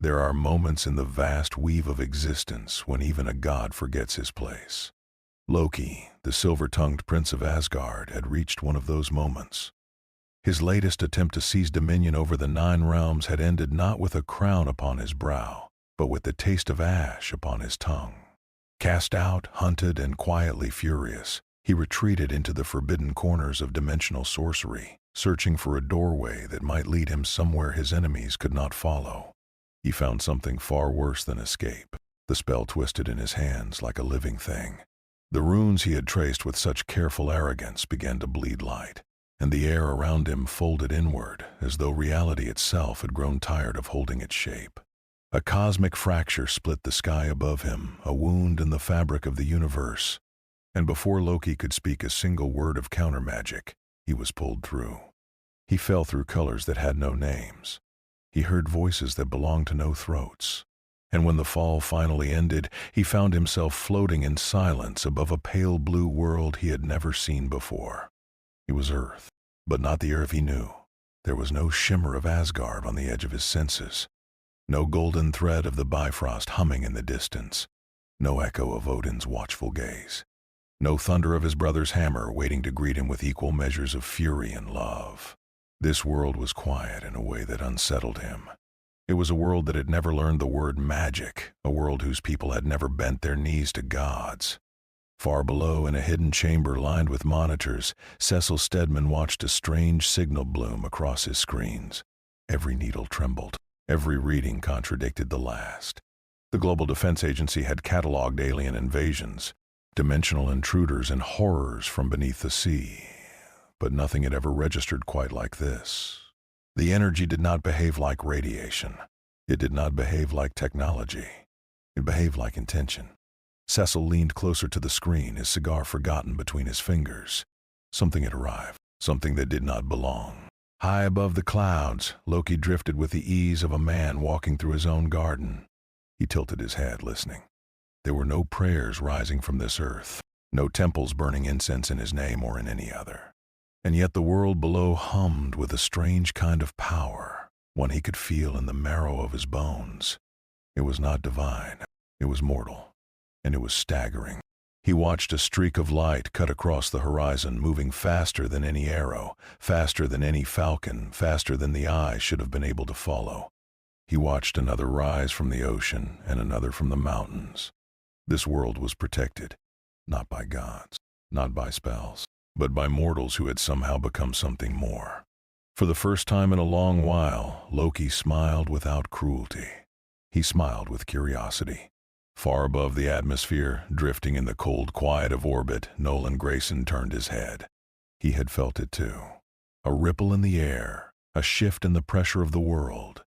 There are moments in the vast weave of existence when even a god forgets his place. Loki, the silver-tongued prince of Asgard, had reached one of those moments. His latest attempt to seize dominion over the 9 realms had ended not with a crown upon his brow, but with the taste of ash upon his tongue. Cast out, hunted, and quietly furious, he retreated into the forbidden corners of dimensional sorcery, searching for a doorway that might lead him somewhere his enemies could not follow. He found something far worse than escape. The spell twisted in his hands like a living thing. The runes he had traced with such careful arrogance began to bleed light, and the air around him folded inward as though reality itself had grown tired of holding its shape. A cosmic fracture split the sky above him, a wound in the fabric of the universe, and before Loki could speak a single word of counter-magic, he was pulled through. He fell through colors that had no names. He heard voices that belonged to no throats. And when the fall finally ended, he found himself floating in silence above a pale blue world he had never seen before. It was Earth, but not the Earth he knew. There was no shimmer of Asgard on the edge of his senses. No golden thread of the Bifrost humming in the distance. No echo of Odin's watchful gaze. No thunder of his brother's hammer waiting to greet him with equal measures of fury and love. This world was quiet in a way that unsettled him. It was a world that had never learned the word magic, a world whose people had never bent their knees to gods. Far below, in a hidden chamber lined with monitors, Cecil Stedman watched a strange signal bloom across his screens. Every needle trembled. Every reading contradicted the last. The Global Defense Agency had cataloged alien invasions, dimensional intruders and horrors from beneath the sea, but nothing had ever registered quite like this. The energy did not behave like radiation. It did not behave like technology. It behaved like intention. Cecil leaned closer to the screen, his cigar forgotten between his fingers. Something had arrived, something that did not belong. High above the clouds, Loki drifted with the ease of a man walking through his own garden. He tilted his head, listening. There were no prayers rising from this earth, no temples burning incense in his name or in any other. And yet the world below hummed with a strange kind of power, one he could feel in the marrow of his bones. It was not divine, it was mortal, and it was staggering. He watched a streak of light cut across the horizon, moving faster than any arrow, faster than any falcon, faster than the eye should have been able to follow. He watched another rise from the ocean and another from the mountains. This world was protected, not by gods, not by spells, but by mortals who had somehow become something more. For the first time in a long while, Loki smiled without cruelty. He smiled with curiosity. Far above the atmosphere, drifting in the cold quiet of orbit, Nolan Grayson turned his head. He had felt it too. A ripple in the air, a shift in the pressure of the world,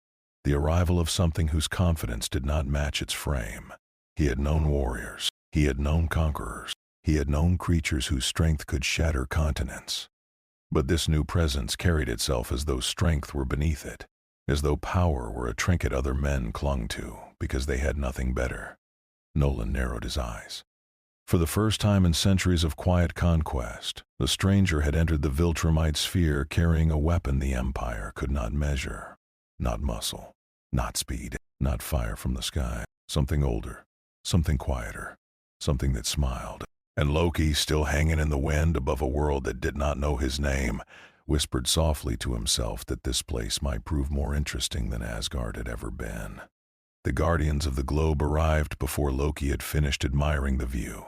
the arrival of something whose confidence did not match its frame. He had known warriors. He had known conquerors. He had known creatures whose strength could shatter continents. But this new presence carried itself as though strength were beneath it, as though power were a trinket other men clung to because they had nothing better. Nolan narrowed his eyes. For the first time in centuries of quiet conquest, the stranger had entered the Viltrumite sphere carrying a weapon the Empire could not measure. Not muscle, not speed, not fire from the sky. Something older, something quieter, something that smiled. And Loki, still hanging in the wind above a world that did not know his name, whispered softly to himself that this place might prove more interesting than Asgard had ever been. The guardians of the globe arrived before Loki had finished admiring the view.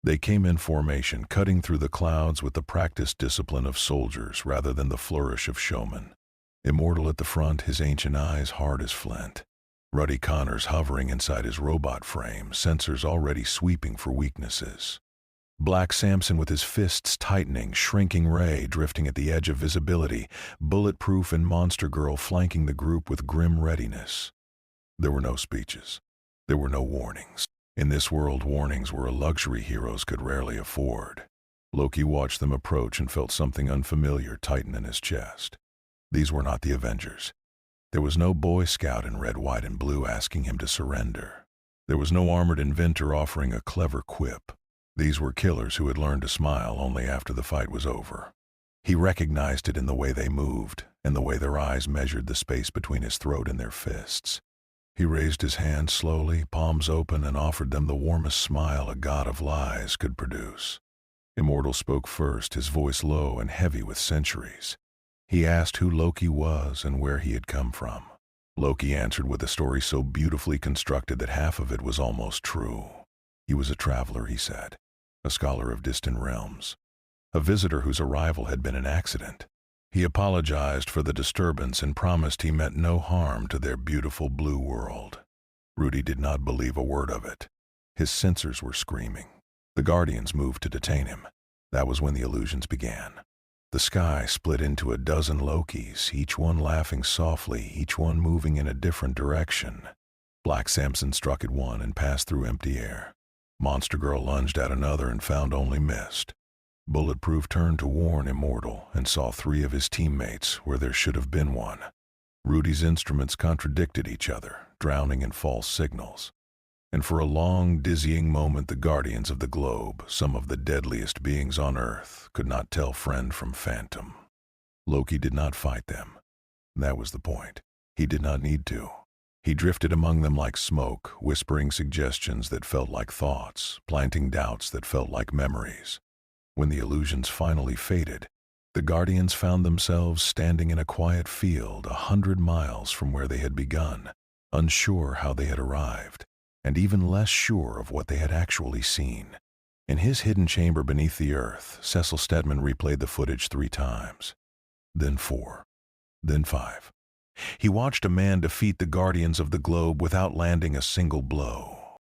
They came in formation, cutting through the clouds with the practiced discipline of soldiers rather than the flourish of showmen. Immortal at the front, his ancient eyes hard as flint. Ruddy Connors hovering inside his robot frame, sensors already sweeping for weaknesses. Black Samson with his fists tightening, shrinking Ray drifting at the edge of visibility, Bulletproof and Monster Girl flanking the group with grim readiness. There were no speeches. There were no warnings. In this world, warnings were a luxury heroes could rarely afford. Loki watched them approach and felt something unfamiliar tighten in his chest. These were not the Avengers. There was no Boy Scout in red, white, and blue asking him to surrender. There was no armored inventor offering a clever quip. These were killers who had learned to smile only after the fight was over. He recognized it in the way they moved, and the way their eyes measured the space between his throat and their fists. He raised his hand slowly, palms open, and offered them the warmest smile a god of lies could produce. Immortal spoke first, his voice low and heavy with centuries. He asked who Loki was and where he had come from. Loki answered with a story so beautifully constructed that half of it was almost true. He was a traveler, he said, a scholar of distant realms, a visitor whose arrival had been an accident. He apologized for the disturbance and promised he meant no harm to their beautiful blue world. Rudy did not believe a word of it. His sensors were screaming. The Guardians moved to detain him. That was when the illusions began. The sky split into a dozen Lokis, each one laughing softly, each one moving in a different direction. Black Samson struck at one and passed through empty air. Monster Girl lunged at another and found only mist. Bulletproof turned to warn Immortal and saw 3 of his teammates where there should have been one. Rudy's instruments contradicted each other, drowning in false signals. And for a long, dizzying moment the Guardians of the Globe, some of the deadliest beings on Earth, could not tell friend from phantom. Loki did not fight them. That was the point. He did not need to. He drifted among them like smoke, whispering suggestions that felt like thoughts, planting doubts that felt like memories. When the illusions finally faded, the Guardians found themselves standing in a quiet field 100 miles from where they had begun, unsure how they had arrived, and even less sure of what they had actually seen. In his hidden chamber beneath the earth, Cecil Stedman replayed the footage 3 times. Then 4. Then 5. He watched a man defeat the Guardians of the Globe without landing a single blow.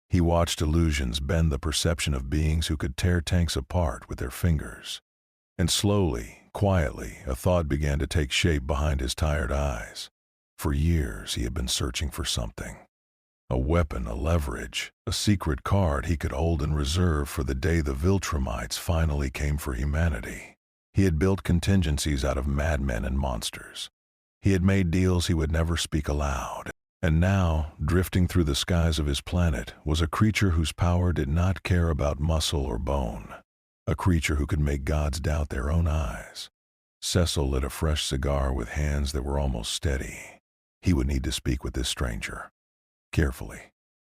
He watched illusions bend the perception of beings who could tear tanks apart with their fingers. And slowly, quietly, a thought began to take shape behind his tired eyes. For years he had been searching for something. A weapon, a leverage, a secret card he could hold in reserve for the day the Viltrumites finally came for humanity. He had built contingencies out of madmen and monsters. He had made deals he would never speak aloud. And now, drifting through the skies of his planet, was a creature whose power did not care about muscle or bone. A creature who could make gods doubt their own eyes. Cecil lit a fresh cigar with hands that were almost steady. He would need to speak with this stranger. Carefully.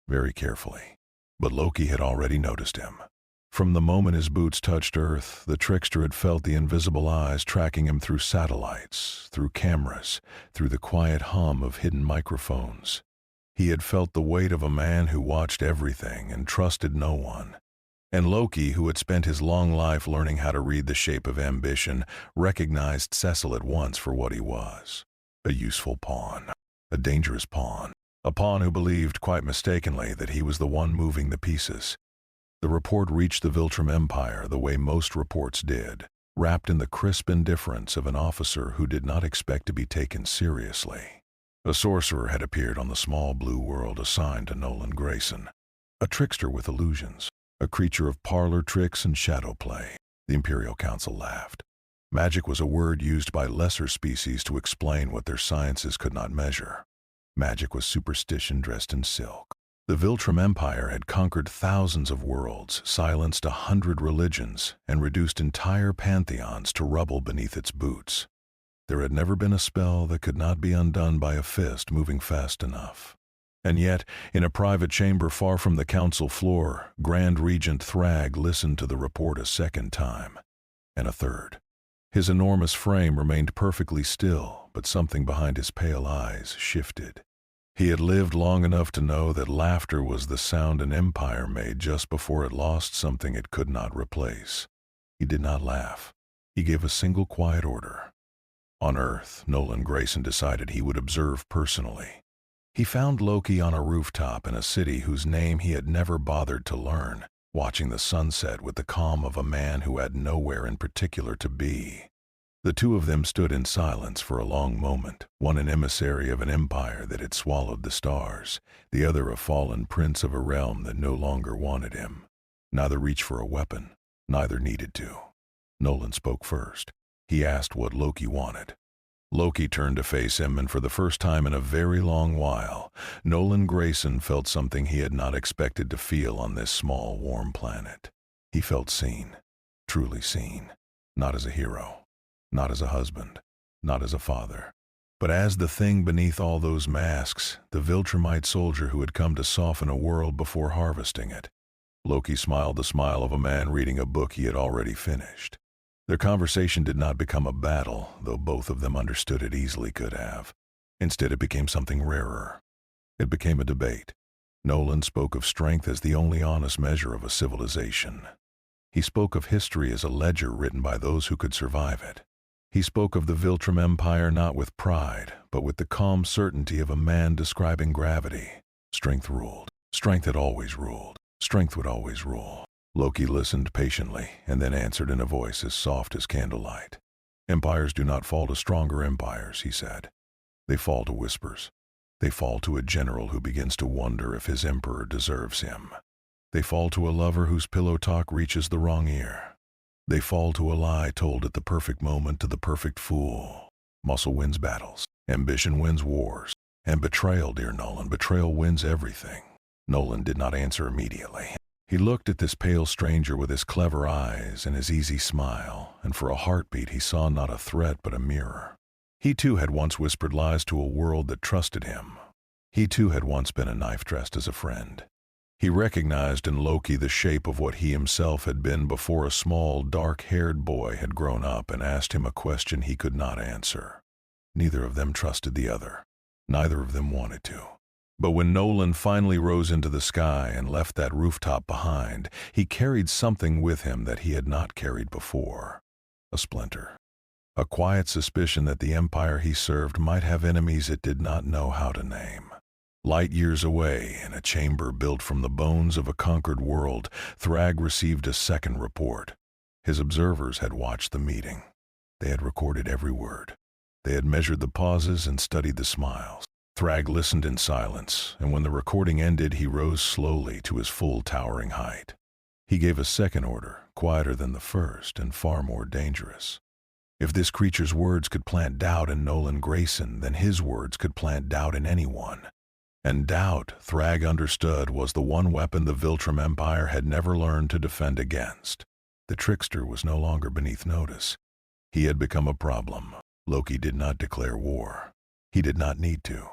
Very carefully. But Loki had already noticed him. From the moment his boots touched Earth, the trickster had felt the invisible eyes tracking him through satellites, through cameras, through the quiet hum of hidden microphones. He had felt the weight of a man who watched everything and trusted no one. And Loki, who had spent his long life learning how to read the shape of ambition, recognized Cecil at once for what he was. A useful pawn. A dangerous pawn. A pawn who believed, quite mistakenly, that he was the one moving the pieces. The report reached the Viltrum Empire the way most reports did, wrapped in the crisp indifference of an officer who did not expect to be taken seriously. A sorcerer had appeared on the small blue world assigned to Nolan Grayson. A trickster with illusions. A creature of parlor tricks and shadow play. The Imperial Council laughed. Magic was a word used by lesser species to explain what their sciences could not measure. Magic was superstition dressed in silk. The Viltrum Empire had conquered thousands of worlds, silenced 100 religions, and reduced entire pantheons to rubble beneath its boots. There had never been a spell that could not be undone by a fist moving fast enough. And yet, in a private chamber far from the council floor, Grand Regent Thragg listened to the report a second time, and a third. His enormous frame remained perfectly still, but something behind his pale eyes shifted. He had lived long enough to know that laughter was the sound an empire made just before it lost something it could not replace. He did not laugh. He gave a single quiet order. On Earth, Nolan Grayson decided he would observe personally. He found Loki on a rooftop in a city whose name he had never bothered to learn, watching the sunset with the calm of a man who had nowhere in particular to be. The 2 of them stood in silence for a long moment, one an emissary of an empire that had swallowed the stars, the other a fallen prince of a realm that no longer wanted him. Neither reached for a weapon, neither needed to. Nolan spoke first. He asked what Loki wanted. Loki turned to face him, and for the first time in a very long while, Nolan Grayson felt something he had not expected to feel on this small, warm planet. He felt seen, truly seen, not as a hero. Not as a husband, not as a father, But as the thing beneath all those masks, the Viltrumite soldier who had come to soften a world before harvesting it, Loki smiled the smile of a man reading a book he had already finished. Their conversation did not become a battle, though both of them understood it easily could have. Instead, it became something rarer. It became a debate. Nolan spoke of strength as the only honest measure of a civilization. He spoke of history as a ledger written by those who could survive it. He spoke of the Viltrum Empire not with pride, but with the calm certainty of a man describing gravity. Strength ruled. Strength had always ruled. Strength would always rule. Loki listened patiently, and then answered in a voice as soft as candlelight. Empires do not fall to stronger empires, he said. They fall to whispers. They fall to a general who begins to wonder if his emperor deserves him. They fall to a lover whose pillow talk reaches the wrong ear. They fall to a lie told at the perfect moment to the perfect fool. Muscle wins battles. Ambition wins wars. And betrayal, dear Nolan, betrayal wins everything. Nolan did not answer immediately. He looked at this pale stranger with his clever eyes and his easy smile, and for a heartbeat he saw not a threat but a mirror. He too had once whispered lies to a world that trusted him. He too had once been a knife dressed as a friend. He recognized in Loki the shape of what he himself had been before a small, dark-haired boy had grown up and asked him a question he could not answer. Neither of them trusted the other. Neither of them wanted to. But when Nolan finally rose into the sky and left that rooftop behind, he carried something with him that he had not carried before. A splinter. A quiet suspicion that the empire he served might have enemies it did not know how to name. Light years away, in a chamber built from the bones of a conquered world, Thragg received a second report. His observers had watched the meeting. They had recorded every word. They had measured the pauses and studied the smiles. Thragg listened in silence, and when the recording ended, he rose slowly to his full towering height. He gave a second order, quieter than the first and far more dangerous. If this creature's words could plant doubt in Nolan Grayson, then his words could plant doubt in anyone. And doubt, Thragg understood, was the one weapon the Viltrum Empire had never learned to defend against. The trickster was no longer beneath notice. He had become a problem. Loki did not declare war. He did not need to.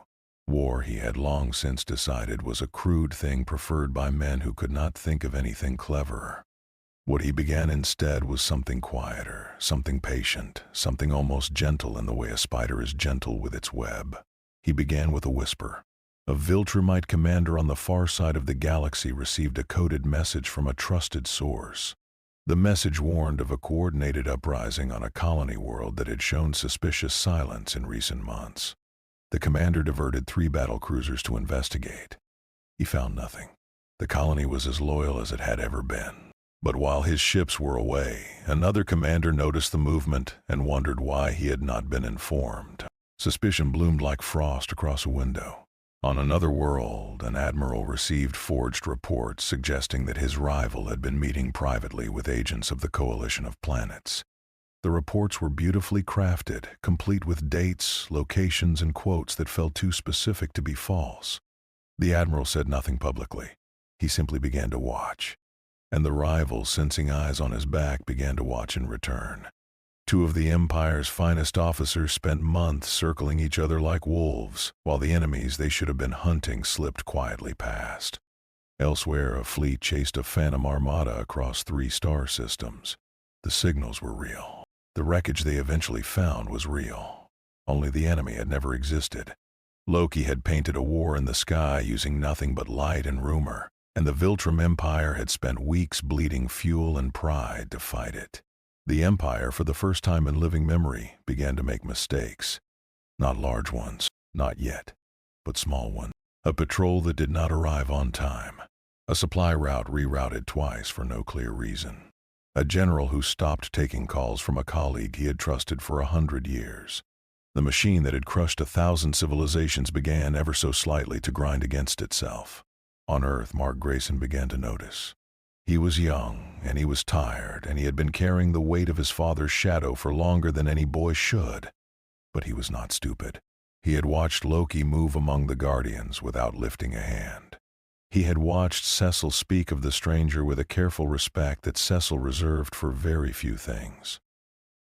War, he had long since decided, was a crude thing preferred by men who could not think of anything cleverer. What he began instead was something quieter, something patient, something almost gentle in the way a spider is gentle with its web. He began with a whisper. A Viltrumite commander on the far side of the galaxy received a coded message from a trusted source. The message warned of a coordinated uprising on a colony world that had shown suspicious silence in recent months. The commander diverted 3 battlecruisers to investigate. He found nothing. The colony was as loyal as it had ever been. But while his ships were away, another commander noticed the movement and wondered why he had not been informed. Suspicion bloomed like frost across a window. On another world, an admiral received forged reports suggesting that his rival had been meeting privately with agents of the Coalition of Planets. The reports were beautifully crafted, complete with dates, locations, and quotes that felt too specific to be false. The admiral said nothing publicly. He simply began to watch. And the rival, sensing eyes on his back, began to watch in return. 2 of the Empire's finest officers spent months circling each other like wolves, while the enemies they should have been hunting slipped quietly past. Elsewhere, a fleet chased a phantom armada across 3 star systems. The signals were real. The wreckage they eventually found was real. Only the enemy had never existed. Loki had painted a war in the sky using nothing but light and rumor, and the Viltrum Empire had spent weeks bleeding fuel and pride to fight it. The Empire, for the first time in living memory, began to make mistakes. Not large ones, not yet, but small ones. A patrol that did not arrive on time. A supply route rerouted twice for no clear reason. A general who stopped taking calls from a colleague he had trusted for 100 years. The machine that had crushed 1,000 civilizations began ever so slightly to grind against itself. On Earth, Mark Grayson began to notice. He was young, and he was tired, and he had been carrying the weight of his father's shadow for longer than any boy should. But he was not stupid. He had watched Loki move among the Guardians without lifting a hand. He had watched Cecil speak of the stranger with a careful respect that Cecil reserved for very few things.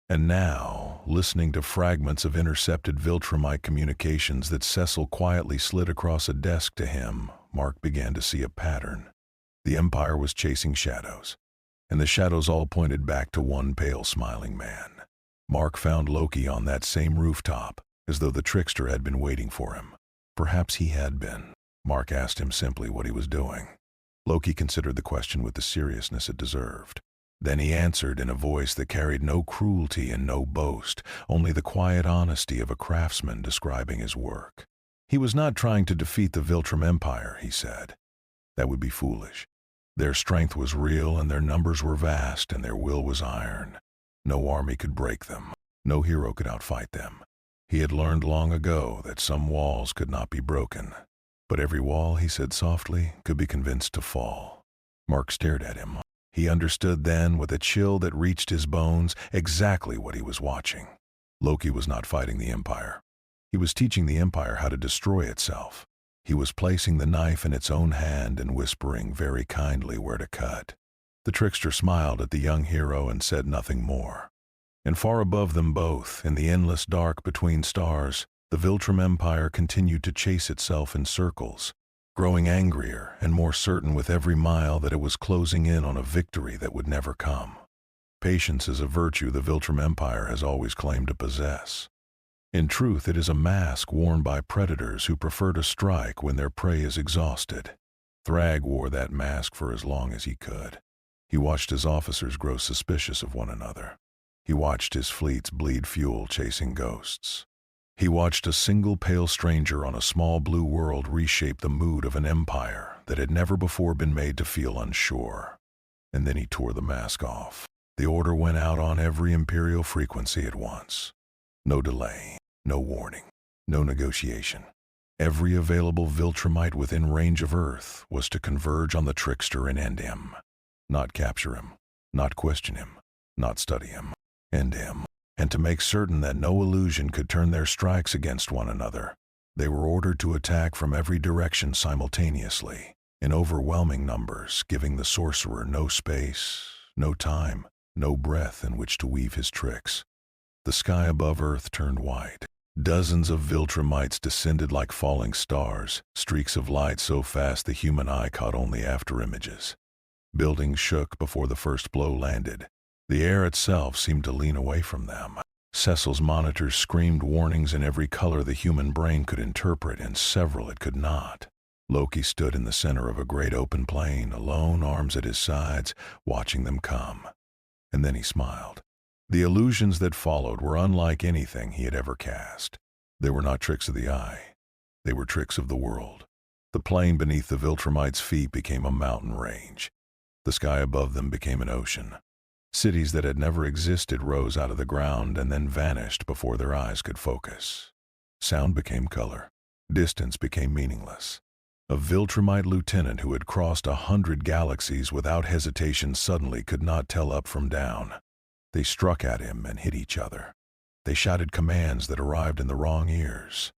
And now, listening to fragments of intercepted Viltrumite communications that Cecil quietly slid across a desk to him, Mark began to see a pattern. The Empire was chasing shadows, and the shadows all pointed back to one pale smiling man. Mark found Loki on that same rooftop, as though the trickster had been waiting for him. Perhaps he had been. Mark asked him simply what he was doing. Loki considered the question with the seriousness it deserved. Then he answered in a voice that carried no cruelty and no boast, only the quiet honesty of a craftsman describing his work. He was not trying to defeat the Viltrum Empire, he said. That would be foolish. Their strength was real and their numbers were vast and their will was iron. No army could break them. No hero could outfight them. He had learned long ago that some walls could not be broken. But every wall, he said softly, could be convinced to fall. Mark stared at him. He understood then, with a chill that reached his bones, exactly what he was watching. Loki was not fighting the Empire. He was teaching the Empire how to destroy itself. He was placing the knife in its own hand and whispering very kindly where to cut. The trickster smiled at the young hero and said nothing more. And far above them both, in the endless dark between stars, the Viltrum Empire continued to chase itself in circles, growing angrier and more certain with every mile that it was closing in on a victory that would never come. Patience is a virtue the Viltrum Empire has always claimed to possess. In truth, it is a mask worn by predators who prefer to strike when their prey is exhausted. Thragg wore that mask for as long as he could. He watched his officers grow suspicious of one another. He watched his fleets bleed fuel chasing ghosts. He watched a single pale stranger on a small blue world reshape the mood of an empire that had never before been made to feel unsure. And then he tore the mask off. The order went out on every imperial frequency at once. No delay, no warning, no negotiation. Every available Viltrumite within range of Earth was to converge on the trickster and end him. Not capture him, not question him, not study him. End him. And to make certain that no illusion could turn their strikes against one another, they were ordered to attack from every direction simultaneously, in overwhelming numbers, giving the sorcerer no space, no time, no breath in which to weave his tricks. The sky above Earth turned white. Dozens of Viltrumites descended like falling stars, streaks of light so fast the human eye caught only after images. Buildings shook before the first blow landed. The air itself seemed to lean away from them. Cecil's monitors screamed warnings in every color the human brain could interpret, and several it could not. Loki stood in the center of a great open plain, alone, arms at his sides, watching them come. And then he smiled. The illusions that followed were unlike anything he had ever cast. They were not tricks of the eye. They were tricks of the world. The plain beneath the Viltrumites' feet became a mountain range. The sky above them became an ocean. Cities that had never existed rose out of the ground and then vanished before their eyes could focus. Sound became color. Distance became meaningless. A Viltrumite lieutenant who had crossed 100 galaxies without hesitation suddenly could not tell up from down. They struck at him and hit each other. They shouted commands that arrived in the wrong ears.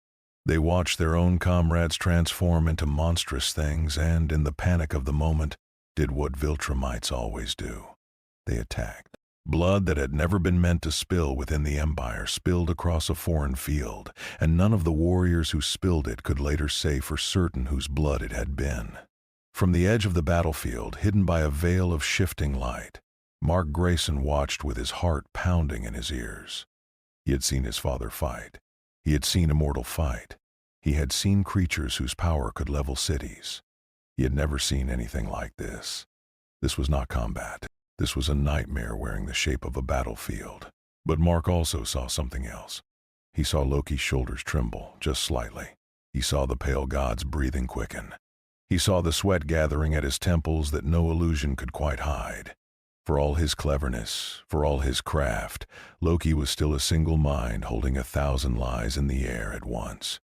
They watched their own comrades transform into monstrous things and, in the panic of the moment, did what Viltrumites always do. They attacked. Blood that had never been meant to spill within the Empire spilled across a foreign field, and none of the warriors who spilled it could later say for certain whose blood it had been. From the edge of the battlefield, hidden by a veil of shifting light, Mark Grayson watched with his heart pounding in his ears. He had seen his father fight. He had seen a mortal fight. He had seen creatures whose power could level cities. He had never seen anything like this. This was not combat. This was a nightmare wearing the shape of a battlefield. But Mark also saw something else. He saw Loki's shoulders tremble, just slightly. He saw the pale god's breathing quicken. He saw the sweat gathering at his temples that no illusion could quite hide. For all his cleverness, for all his craft, Loki was still a single mind holding 1,000 lies in the air at once.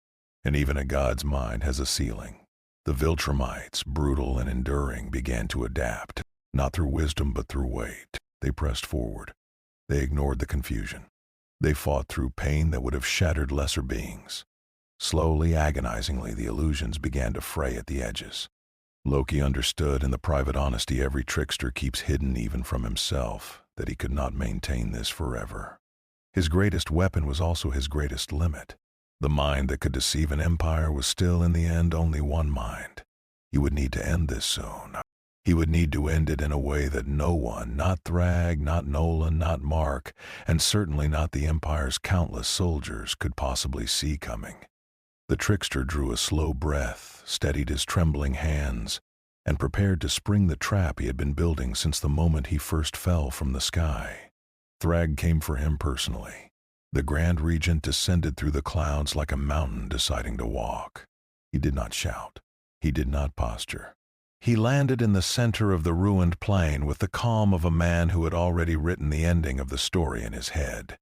And even a god's mind has a ceiling. The Viltrumites, brutal and enduring, began to adapt. Not through wisdom, but through weight. They pressed forward. They ignored the confusion. They fought through pain that would have shattered lesser beings. Slowly, agonizingly, the illusions began to fray at the edges. Loki understood in the private honesty every trickster keeps hidden even from himself, that he could not maintain this forever. His greatest weapon was also his greatest limit. The mind that could deceive an empire was still, in the end, only one mind. He would need to end this soon. He would need to end it in a way that no one, not Thragg, not Nolan, not Mark, and certainly not the Empire's countless soldiers, could possibly see coming. The trickster drew a slow breath, steadied his trembling hands, and prepared to spring the trap he had been building since the moment he first fell from the sky. Thragg came for him personally. The Grand Regent descended through the clouds like a mountain deciding to walk. He did not shout. He did not posture. He landed in the center of the ruined plain with the calm of a man who had already written the ending of the story in his head.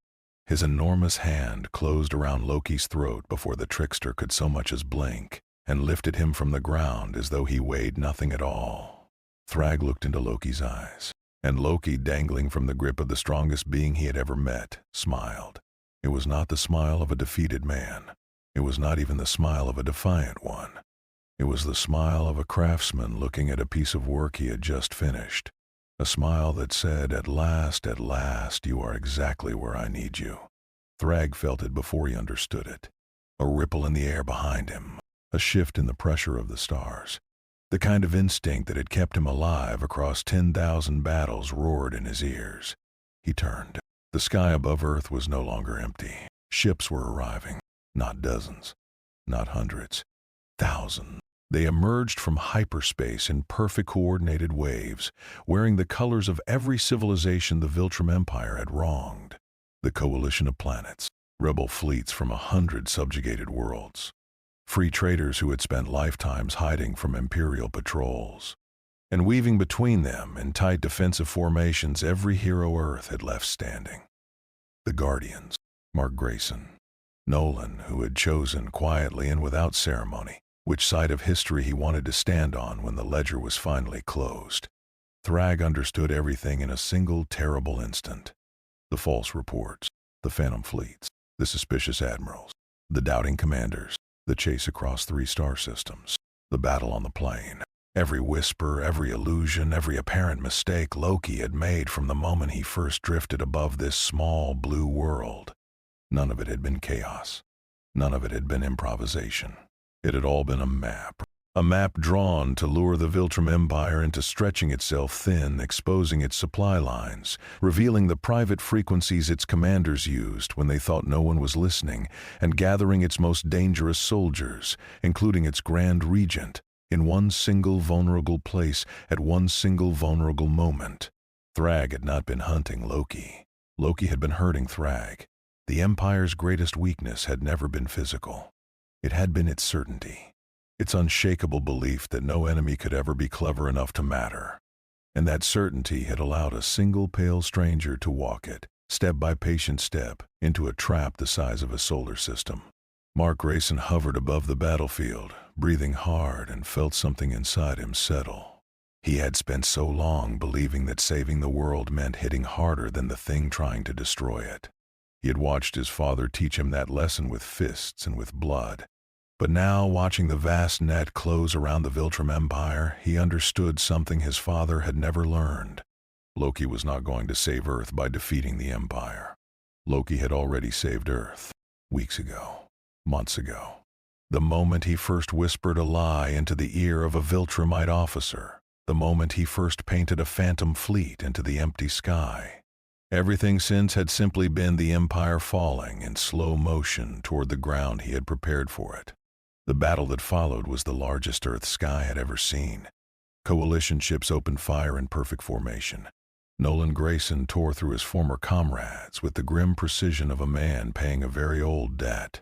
His enormous hand closed around Loki's throat before the trickster could so much as blink, and lifted him from the ground as though he weighed nothing at all. Thragg looked into Loki's eyes, and Loki, dangling from the grip of the strongest being he had ever met, smiled. It was not the smile of a defeated man. It was not even the smile of a defiant one. It was the smile of a craftsman looking at a piece of work he had just finished. A smile that said, at last, you are exactly where I need you. Thragg felt it before he understood it. A ripple in the air behind him, a shift in the pressure of the stars. The kind of instinct that had kept him alive across 10,000 battles roared in his ears. He turned. The sky above Earth was no longer empty. Ships were arriving. Not dozens, not hundreds, thousands. They emerged from hyperspace in perfect coordinated waves, wearing the colors of every civilization the Viltrum Empire had wronged. The coalition of planets, rebel fleets from 100 subjugated worlds, free traders who had spent lifetimes hiding from imperial patrols, and weaving between them in tight defensive formations every hero Earth had left standing. The Guardians, Mark Grayson, Nolan, who had chosen quietly and without ceremony which side of history he wanted to stand on when the ledger was finally closed. Thragg understood everything in a single terrible instant. The false reports, the phantom fleets, the suspicious admirals, the doubting commanders, the chase across 3 star systems, the battle on the plain. Every whisper, every illusion, every apparent mistake Loki had made from the moment he first drifted above this small blue world. None of it had been chaos. None of it had been improvisation. It had all been a map drawn to lure the Viltrum Empire into stretching itself thin, exposing its supply lines, revealing the private frequencies its commanders used when they thought no one was listening, and gathering its most dangerous soldiers, including its Grand Regent, in one single vulnerable place at one single vulnerable moment. Thragg had not been hunting Loki. Loki had been hurting Thragg. The Empire's greatest weakness had never been physical. It had been its certainty, its unshakable belief that no enemy could ever be clever enough to matter. And that certainty had allowed a single pale stranger to walk it, step by patient step, into a trap the size of a solar system. Mark Grayson hovered above the battlefield, breathing hard, and felt something inside him settle. He had spent so long believing that saving the world meant hitting harder than the thing trying to destroy it. He had watched his father teach him that lesson with fists and with blood. But now, watching the vast net close around the Viltrum Empire, he understood something his father had never learned. Loki was not going to save Earth by defeating the Empire. Loki had already saved Earth, weeks ago, months ago. The moment he first whispered a lie into the ear of a Viltrumite officer, the moment he first painted a phantom fleet into the empty sky. Everything since had simply been the Empire falling in slow motion toward the ground he had prepared for it. The battle that followed was the largest Earth's sky had ever seen. Coalition ships opened fire in perfect formation. Nolan Grayson tore through his former comrades with the grim precision of a man paying a very old debt.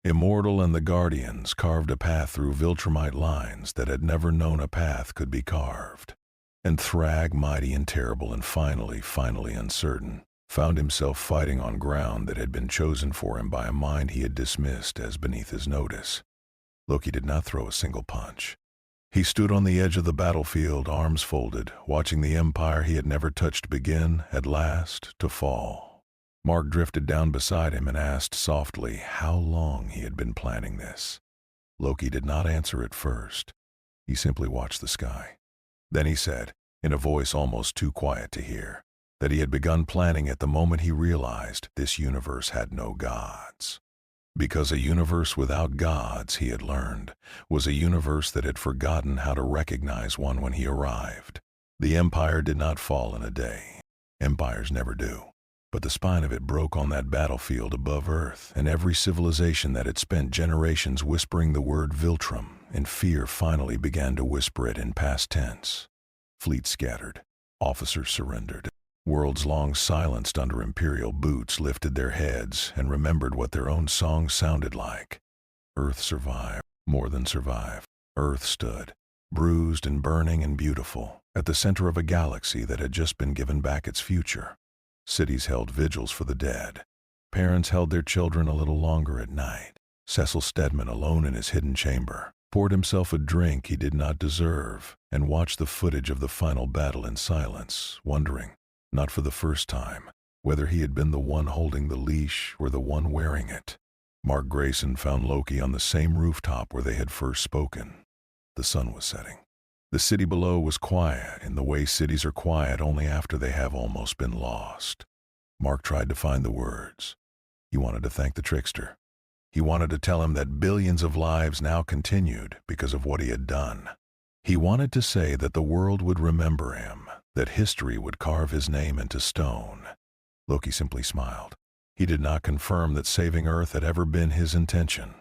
Immortal and the Guardians carved a path through Viltrumite lines that had never known a path could be carved. And Thragg, mighty and terrible and finally uncertain, found himself fighting on ground that had been chosen for him by a mind he had dismissed as beneath his notice. Loki did not throw a single punch. He stood on the edge of the battlefield, arms folded, watching the empire he had never touched begin, at last, to fall. Mark drifted down beside him and asked softly how long he had been planning this. Loki did not answer at first. He simply watched the sky. Then he said, in a voice almost too quiet to hear, that he had begun planning at the moment he realized this universe had no gods. Because a universe without gods, he had learned, was a universe that had forgotten how to recognize one when he arrived. The Empire did not fall in a day. Empires never do. But the spine of it broke on that battlefield above Earth, and every civilization that had spent generations whispering the word Viltrum in fear finally began to whisper it in past tense. Fleets scattered. Officers surrendered. Worlds long silenced under imperial boots lifted their heads and remembered what their own songs sounded like. Earth survived. More than survive. Earth stood, bruised and burning and beautiful, at the center of a galaxy that had just been given back its future. Cities held vigils for the dead. Parents held their children a little longer at night. Cecil Stedman, alone in his hidden chamber, poured himself a drink he did not deserve and watched the footage of the final battle in silence, wondering, not for the first time, whether he had been the one holding the leash or the one wearing it. Mark Grayson found Loki on the same rooftop where they had first spoken. The sun was setting. The city below was quiet in the way cities are quiet only after they have almost been lost. Mark tried to find the words. He wanted to thank the trickster. He wanted to tell him that billions of lives now continued because of what he had done. He wanted to say that the world would remember him, that history would carve his name into stone. Loki simply smiled. He did not confirm that saving Earth had ever been his intention.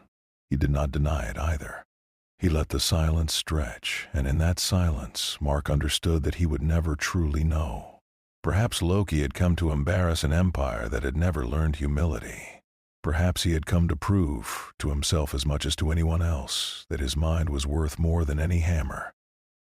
He did not deny it either. He let the silence stretch, and in that silence, Mark understood that he would never truly know. Perhaps Loki had come to embarrass an empire that had never learned humility. Perhaps he had come to prove, to himself as much as to anyone else, that his mind was worth more than any hammer.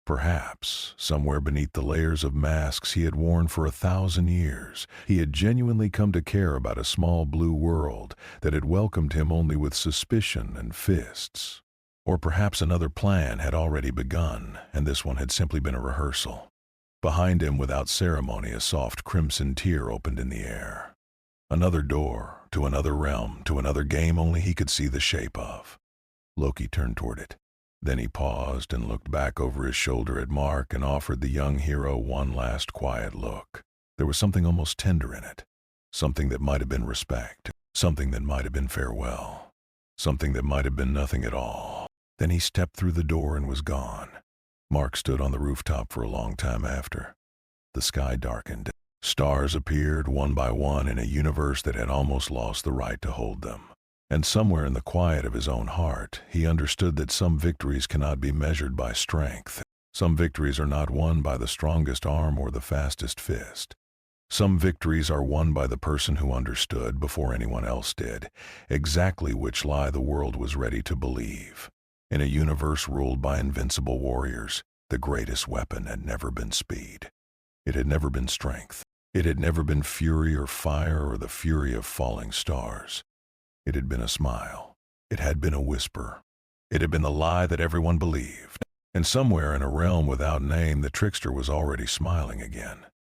Perhaps, somewhere beneath the layers of masks he had worn for 1,000 years, he had genuinely come to care about a small blue world that had welcomed him only with suspicion and fists. Or perhaps another plan had already begun, and this one had simply been a rehearsal. Behind him, without ceremony, a soft crimson tear opened in the air. Another door, to another realm, to another game only he could see the shape of. Loki turned toward it. Then he paused and looked back over his shoulder at Mark and offered the young hero one last quiet look. There was something almost tender in it. Something that might have been respect. Something that might have been farewell. Something that might have been nothing at all. Then he stepped through the door and was gone. Mark stood on the rooftop for a long time after. The sky darkened. Stars appeared one by one in a universe that had almost lost the right to hold them. And somewhere in the quiet of his own heart, he understood that some victories cannot be measured by strength. Some victories are not won by the strongest arm or the fastest fist. Some victories are won by the person who understood, before anyone else did, exactly which lie the world was ready to believe. In a universe ruled by invincible warriors, the greatest weapon had never been speed. It had never been strength. It had never been fury or fire or the fury of falling stars. It had been a smile. It had been a whisper. It had been the lie that everyone believed. And somewhere in a realm without name, the trickster was already smiling again.